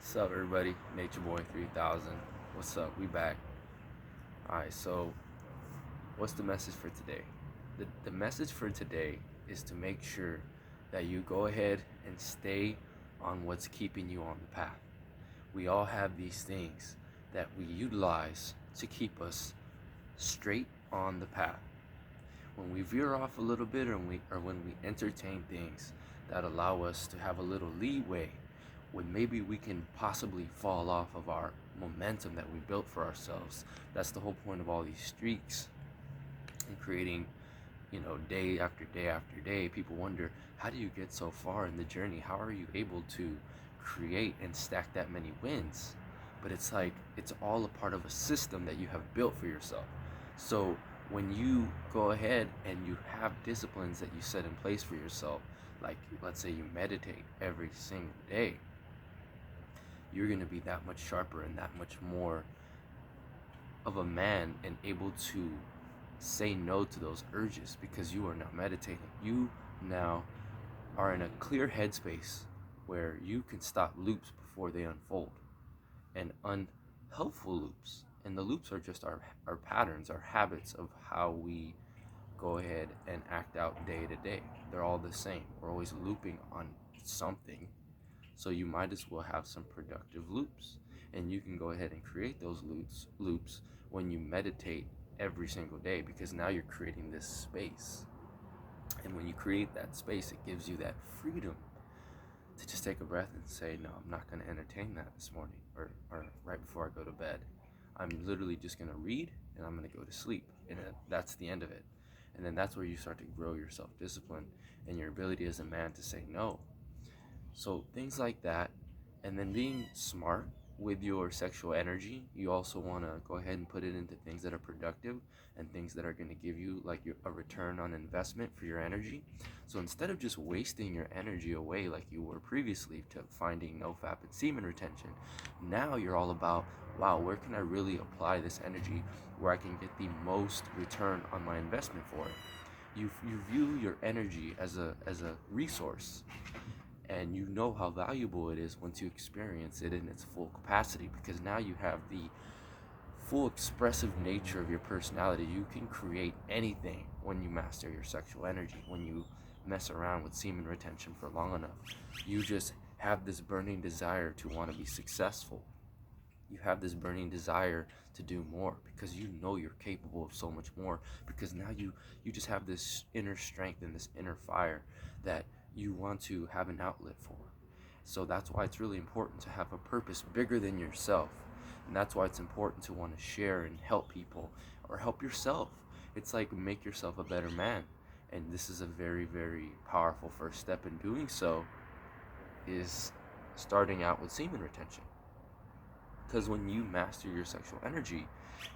What's up, everybody? Nature Boy 3000. What's up? We back. Alright, so what's the message for today? The message for today is to make sure that you go ahead and stay on what's keeping you on the path. We all have these things that we utilize to keep us straight on the path. When we veer off a little bit, or when we entertain things that allow us to have a little leeway, when maybe we can possibly fall off of our momentum that we built for ourselves. That's the whole point of all these streaks and creating, day after day after day. People wonder, how do you get so far in the journey? How are you able to create and stack that many wins? But it's like, it's all a part of a system that you have built for yourself. So when you go ahead and you have disciplines that you set in place for yourself, like let's say you meditate every single day, you're going to be that much sharper and that much more of a man and able to say no to those urges because you are now meditating. You now are in a clear headspace where you can stop loops before they unfold, and unhelpful loops. And the loops are just our patterns, our habits of how we go ahead and act out day to day. They're all the same. We're always looping on something. So you might as well have some productive loops. And you can go ahead and create those loops when you meditate every single day, because now you're creating this space. And when you create that space, it gives you that freedom to just take a breath and say, no, I'm not going to entertain that this morning or right before I go to bed. I'm literally just going to read and I'm going to go to sleep. And that's the end of it. And then that's where you start to grow your self-discipline and your ability as a man to say no. So things like that. And then being smart with your sexual energy, you also want to go ahead and put it into things that are productive and things that are going to give you like a return on investment for your energy. So instead of just wasting your energy away like you were previously to finding Nofap and semen retention, now you're all about, wow, where can I really apply this energy where I can get the most return on my investment for it? You view your energy as a resource, and you know how valuable it is once you experience it in its full capacity, because now you have the full expressive nature of your personality. You can create anything when you master your sexual energy, when you mess around with semen retention for long enough. You just have this burning desire to want to be successful. You have this burning desire to do more because you know you're capable of so much more, because now you just have this inner strength and this inner fire that you want to have an outlet for. So that's why it's really important to have a purpose bigger than yourself. And that's why it's important to want to share and help people or help yourself. It's like make yourself a better man. And this is a very, very powerful first step in doing so, is starting out with semen retention. Because when you master your sexual energy,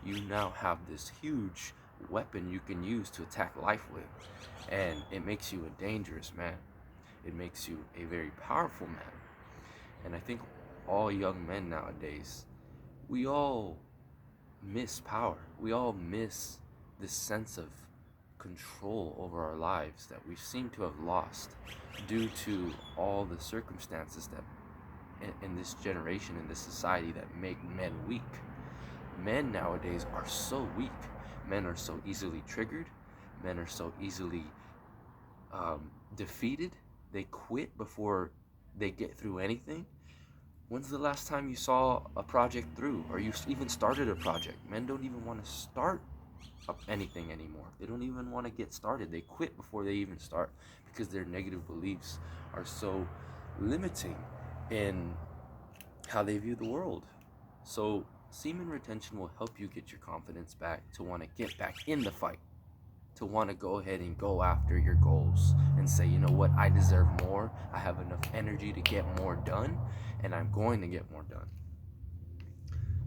you now have this huge weapon you can use to attack life with. And it makes you a dangerous man. It makes you a very powerful man. And I think all young men nowadays, we all miss power. We all miss this sense of control over our lives that we seem to have lost due to all the circumstances that in this generation, in this society, that make men weak. Men nowadays are so weak. Men are so easily triggered. Men are so easily defeated. They quit before they get through anything. When's the last time you saw a project through, or you even started a project? Men don't even want to start up anything anymore. They don't even want to get started. They quit before they even start because their negative beliefs are so limiting in how they view the world. So semen retention will help you get your confidence back to want to get back in the fight, to want to go ahead and go after your goals and say, you know what, I deserve more. I have enough energy to get more done, and I'm going to get more done.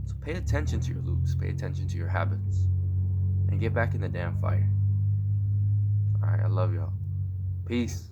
So pay attention to your loops, pay attention to your habits, and get back in the damn fight. All right, I love y'all. Peace.